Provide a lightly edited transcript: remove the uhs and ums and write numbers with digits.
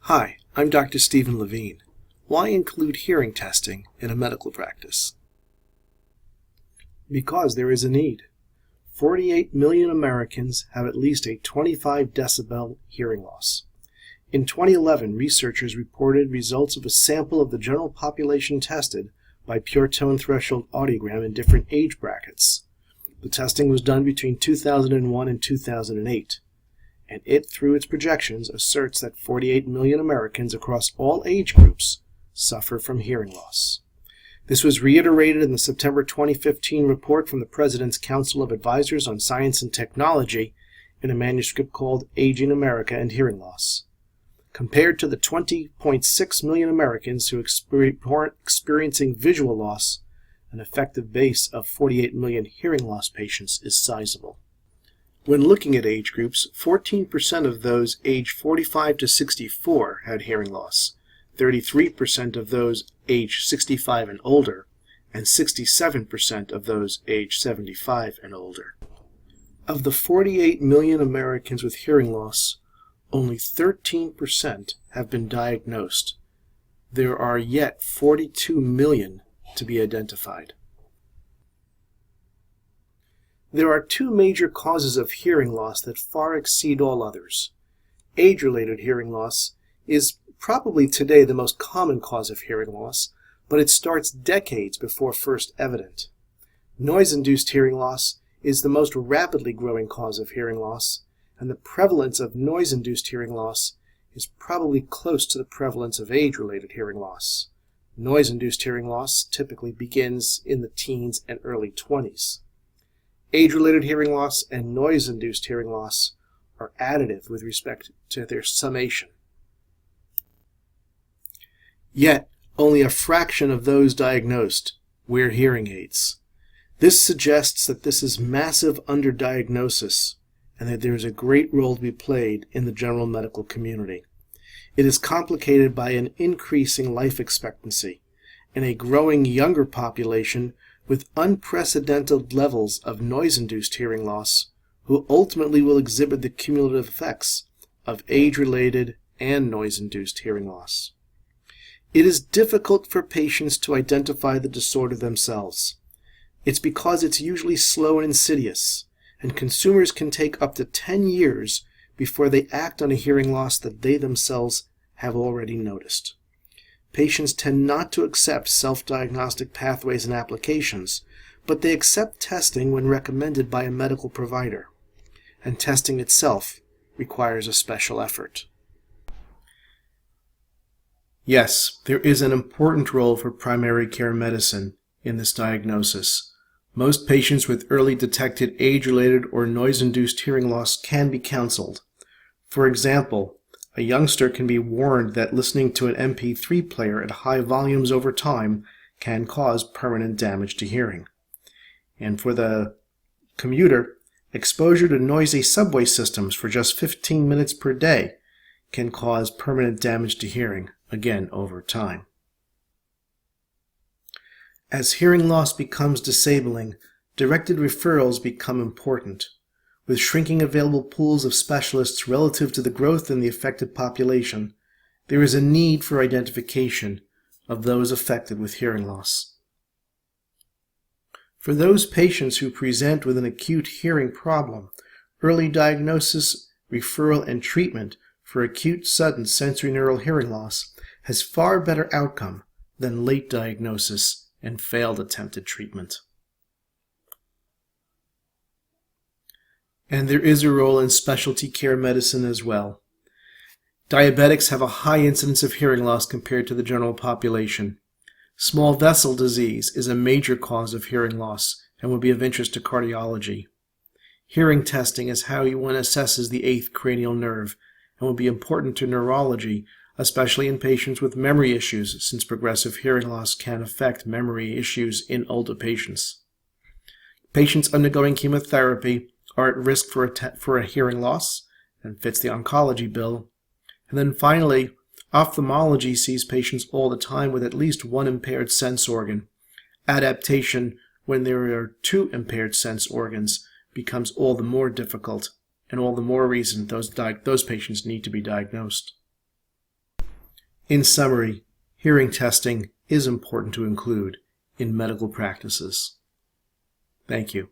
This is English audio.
Hi, I'm Dr. Stephen Levine. Why include hearing testing in a medical practice? Because there is a need. 48 million Americans have at least a 25 decibel hearing loss. In 2011, researchers reported results of a sample of the general population tested by pure tone threshold audiogram in different age brackets. The testing was done between 2001 and 2008. And it, through its projections, asserts that 48 million Americans across all age groups suffer from hearing loss. This was reiterated in the September 2015 report from the President's Council of Advisors on Science and Technology in a manuscript called Aging America and Hearing Loss. Compared to the 20.6 million Americans who are experiencing visual loss, an effective base of 48 million hearing loss patients is sizable. When looking at age groups, 14% of those aged 45 to 64 had hearing loss, 33% of those aged 65 and older, and 67% of those aged 75 and older. Of the 48 million Americans with hearing loss, only 13% have been diagnosed. There are yet 42 million to be identified. There are two major causes of hearing loss that far exceed all others. Age-related hearing loss is probably today the most common cause of hearing loss, but it starts decades before first evident. Noise-induced hearing loss is the most rapidly growing cause of hearing loss, and the prevalence of noise-induced hearing loss is probably close to the prevalence of age-related hearing loss. Noise-induced hearing loss typically begins in the teens and early 20s. Age-related hearing loss and noise-induced hearing loss are additive with respect to their summation. Yet, only a fraction of those diagnosed wear hearing aids. This suggests that this is massive underdiagnosis and that there is a great role to be played in the general medical community. It is complicated by an increasing life expectancy and a growing younger population with unprecedented levels of noise-induced hearing loss, who ultimately will exhibit the cumulative effects of age-related and noise-induced hearing loss. It is difficult for patients to identify the disorder themselves. It's because it's usually slow and insidious, and consumers can take up to 10 years before they act on a hearing loss that they themselves have already noticed. Patients tend not to accept self-diagnostic pathways and applications, but they accept testing when recommended by a medical provider, and testing itself requires a special effort. Yes, there is an important role for primary care medicine in this diagnosis. Most patients with early detected age-related or noise-induced hearing loss can be counseled. For example, a youngster can be warned that listening to an MP3 player at high volumes over time can cause permanent damage to hearing. And for the commuter, exposure to noisy subway systems for just 15 minutes per day can cause permanent damage to hearing, again over time. As hearing loss becomes disabling, directed referrals become important. With shrinking available pools of specialists relative to the growth in the affected population, there is a need for identification of those affected with hearing loss. For those patients who present with an acute hearing problem, early diagnosis, referral, and treatment for acute sudden sensorineural hearing loss has far better outcome than late diagnosis and failed attempted treatment. And there is a role in specialty care medicine as well. Diabetics have a high incidence of hearing loss compared to the general population. Small vessel disease is a major cause of hearing loss and will be of interest to cardiology. Hearing testing is how one assesses the eighth cranial nerve and will be important to neurology, especially in patients with memory issues, since progressive hearing loss can affect memory issues in older patients. Patients undergoing chemotherapy are at risk for a hearing loss and fits the oncology bill. And then finally, ophthalmology sees patients all the time with at least one impaired sense organ. Adaptation when there are two impaired sense organs becomes all the more difficult, and all the more reason those patients need to be diagnosed. In summary, hearing testing is important to include in medical practices. Thank you.